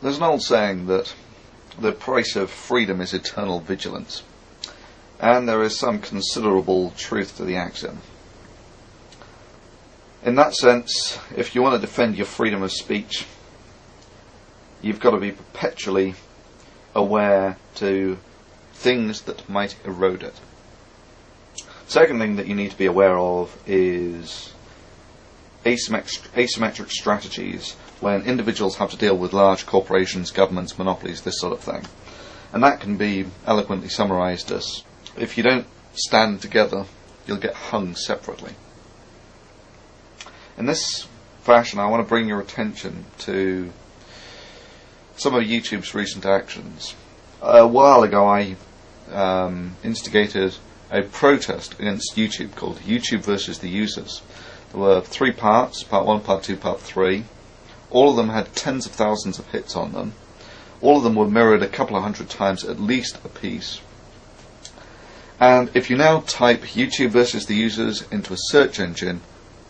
There's an old saying that the price of freedom is eternal vigilance, and there is some considerable truth to the axiom. In that sense, if you want to defend your freedom of speech, you've got to be perpetually aware to things that might erode it. Second thing that you need to be aware of is asymmetric strategies when individuals have to deal with large corporations, governments, monopolies, this sort of thing. And that can be eloquently summarised as, if you don't stand together, you'll get hung separately. In this fashion, I want to bring your attention to some of YouTube's recent actions. A while ago, I instigated a protest against YouTube called YouTube versus the Users. There were 3 parts, part 1, part 2, part 3. All of them had tens of thousands of hits on them. All of them were mirrored a couple of hundred times at least a piece. And if you now type YouTube versus the Users into a search engine,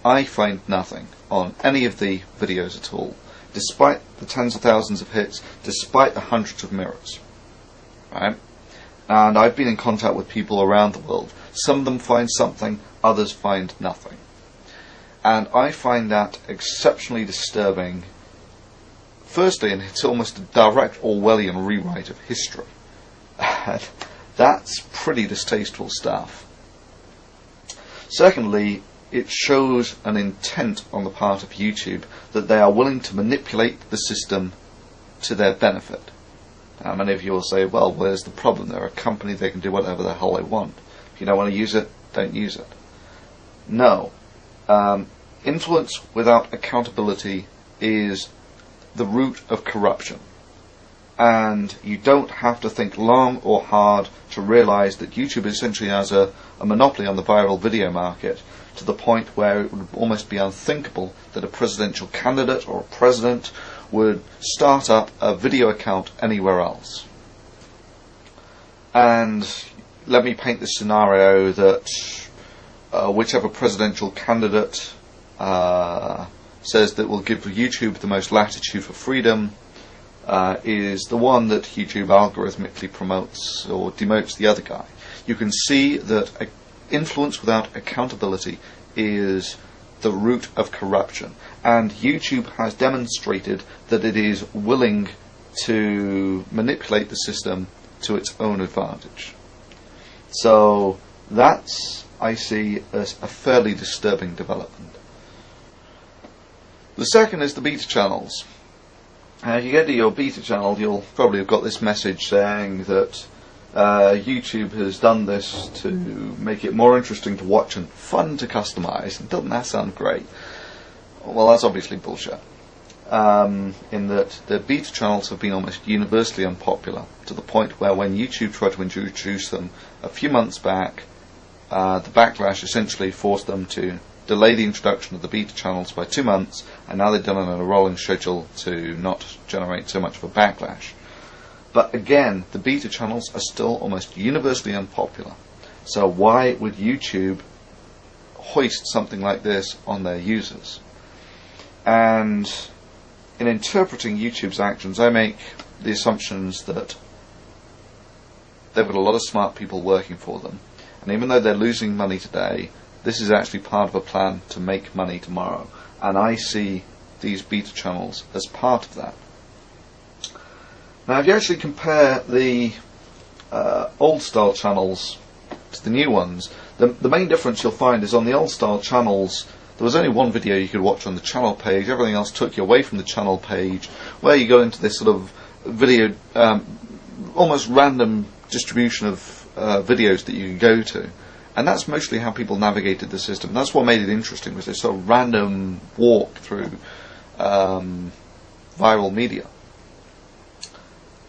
I find nothing on any of the videos at all, despite the tens of thousands of hits, despite the hundreds of mirrors. Right? And I've been in contact with people around the world. Some of them find something, others find nothing. And I find that exceptionally disturbing. Firstly, and it's almost a direct Orwellian rewrite of history. And that's pretty distasteful stuff. Secondly, it shows an intent on the part of YouTube that they are willing to manipulate the system to their benefit. Now, many of you will say, well, where's the problem? They're a company, they can do whatever the hell they want. If you don't want to use it, don't use it. No. Influence without accountability is the root of corruption. And you don't have to think long or hard to realise that YouTube essentially has a monopoly on the viral video market, to the point where it would almost be unthinkable that a presidential candidate or a president would start up a video account anywhere else. And let me paint this scenario that whichever presidential candidate says that will give YouTube the most latitude for freedom is the one that YouTube algorithmically promotes or demotes the other guy. You can see that influence without accountability is the root of corruption, and YouTube has demonstrated that it is willing to manipulate the system to its own advantage. So that's, I see, as a fairly disturbing development. The second is the beta channels. And if you get to your beta channel, you'll probably have got this message saying that YouTube has done this to make it more interesting to watch and fun to customize. And doesn't that sound great? Well, that's obviously bullshit. In that the beta channels have been almost universally unpopular, to the point where when YouTube tried to introduce them a few months back, the backlash essentially forced them to delay the introduction of the beta channels by 2 months, and now they've done it on a rolling schedule to not generate so much of a backlash. But again, the beta channels are still almost universally unpopular. So why would YouTube hoist something like this on their users? And in interpreting YouTube's actions, I make the assumptions that they've got a lot of smart people working for them. And even though they're losing money today, this is actually part of a plan to make money tomorrow. And I see these beta channels as part of that. Now, if you actually compare the old style channels to the new ones, the main difference you'll find is on the old style channels, there was only one video you could watch on the channel page. Everything else took you away from the channel page, where you go into this sort of video, almost random distribution of videos that you can go to. And that's mostly how people navigated the system. That's what made it interesting, was this sort of random walk through viral media.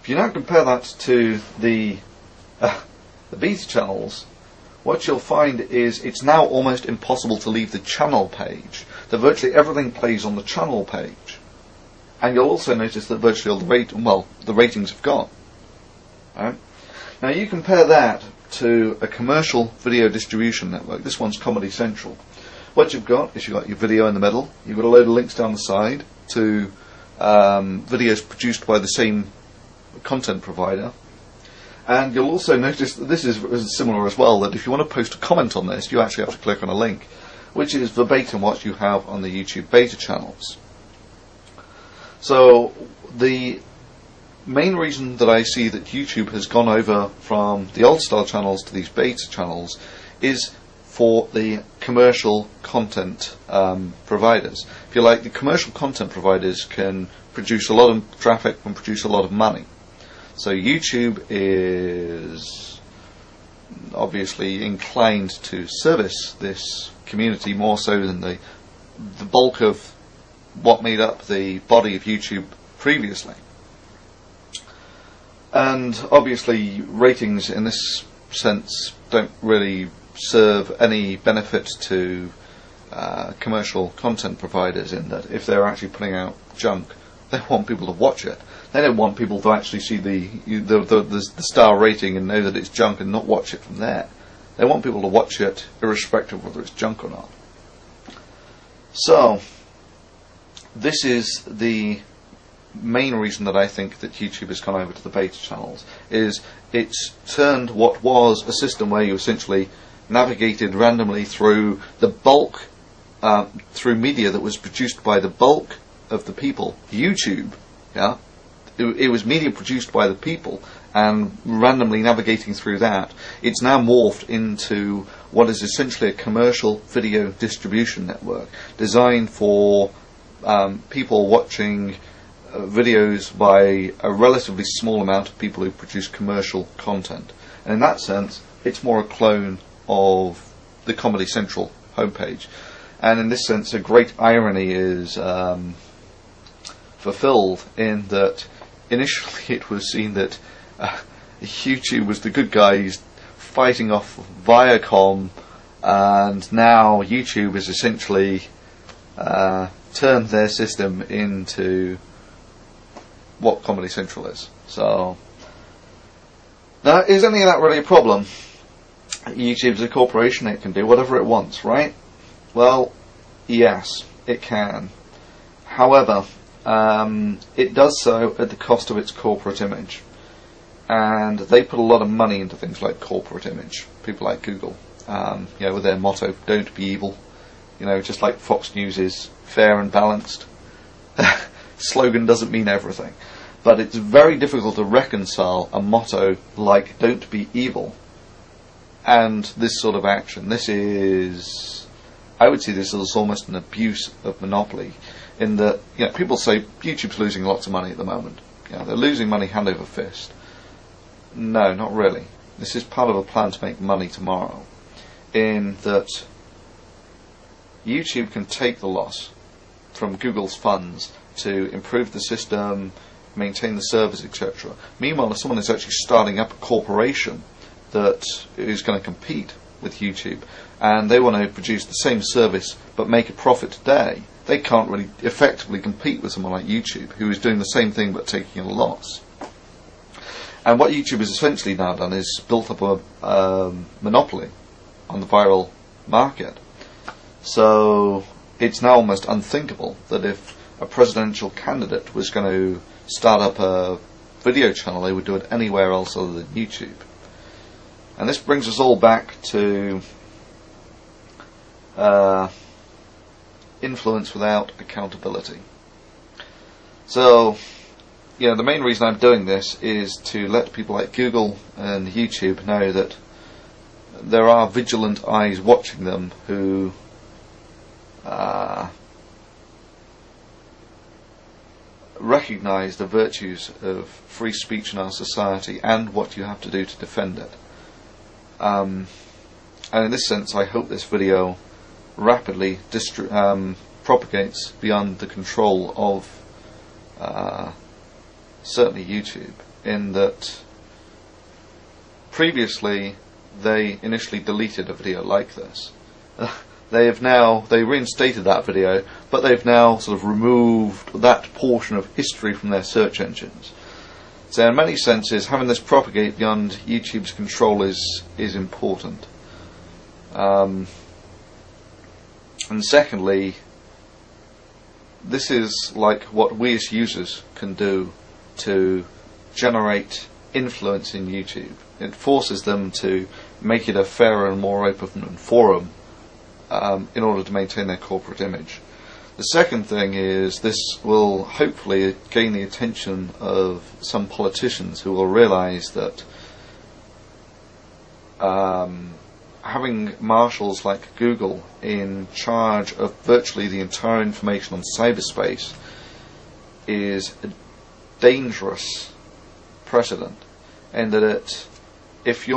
If you now compare that to the beta channels, what you'll find is it's now almost impossible to leave the channel page. That virtually everything plays on the channel page. And you'll also notice that virtually all the ratings have gone. Right? Now you compare that to a commercial video distribution network. This one's Comedy Central. What you've got is you've got your video in the middle, you've got a load of links down the side to videos produced by the same content provider. And you'll also notice that this is similar as well, that if you want to post a comment on this, you actually have to click on a link, which is verbatim what you have on the YouTube beta channels. So the main reason that I see that YouTube has gone over from the old style channels to these beta channels is for the commercial content providers. If you like, the commercial content providers can produce a lot of traffic and produce a lot of money. So YouTube is obviously inclined to service this community more so than the bulk of what made up the body of YouTube previously. And obviously ratings in this sense don't really serve any benefit to commercial content providers, in that if they're actually putting out junk, they want people to watch it. They don't want people to actually see the star rating and know that it's junk and not watch it from there. They want people to watch it irrespective of whether it's junk or not. So this is the main reason that I think that YouTube has gone over to the beta channels, is it's turned what was a system where you essentially navigated randomly through the bulk, through media that was produced by the bulk of the people, YouTube, yeah? It was media produced by the people, and randomly navigating through that, it's now morphed into what is essentially a commercial video distribution network designed for people watching videos by a relatively small amount of people who produce commercial content. And in that sense, it's more a clone of the Comedy Central homepage. And in this sense, a great irony is fulfilled in that initially it was seen that YouTube was the good guys fighting off Viacom, and now YouTube has essentially turned their system into what Comedy Central is. So now, is any of that really a problem? YouTube's a corporation, it can do whatever it wants, right? Well, yes, it can. However, it does so at the cost of its corporate image, and they put a lot of money into things like corporate image. People like Google, with their motto, "Don't be evil," just like Fox News is fair and balanced. Slogan doesn't mean everything, but it's very difficult to reconcile a motto like "Don't be evil" and this sort of action. I would see this as almost an abuse of monopoly, in that people say YouTube's losing lots of money at the moment. They're losing money hand over fist. No, not really. This is part of a plan to make money tomorrow, in that YouTube can take the loss from Google's funds to improve the system, maintain the servers, etc. Meanwhile, if someone is actually starting up a corporation that is going to compete with YouTube, and they want to produce the same service but make a profit today, they can't really effectively compete with someone like YouTube, who is doing the same thing but taking a loss. And what YouTube has essentially now done is built up a monopoly on the viral market. So it's now almost unthinkable that if a presidential candidate was going to start up a video channel, they would do it anywhere else other than YouTube. And this brings us all back to influence without accountability. So, the main reason I'm doing this is to let people like Google and YouTube know that there are vigilant eyes watching them who recognise the virtues of free speech in our society and what you have to do to defend it. And in this sense, I hope this video rapidly propagates beyond the control of certainly YouTube, in that previously they initially deleted a video like this. They reinstated that video, but they've now sort of removed that portion of history from their search engines. So in many senses, having this propagate beyond YouTube's control is important. And secondly, this is like what we as users can do to generate influence in YouTube. It forces them to make it a fairer and more open forum in order to maintain their corporate image. The second thing is this will hopefully gain the attention of some politicians who will realise that having marshals like Google in charge of virtually the entire information on cyberspace is a dangerous precedent, and that if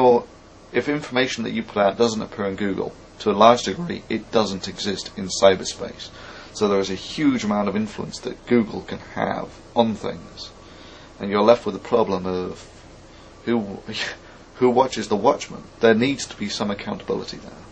information that you put out doesn't appear in Google, to a large degree it doesn't exist in cyberspace. So there is a huge amount of influence that Google can have on things, and you're left with the problem of who watches the watchman. There needs to be some accountability there.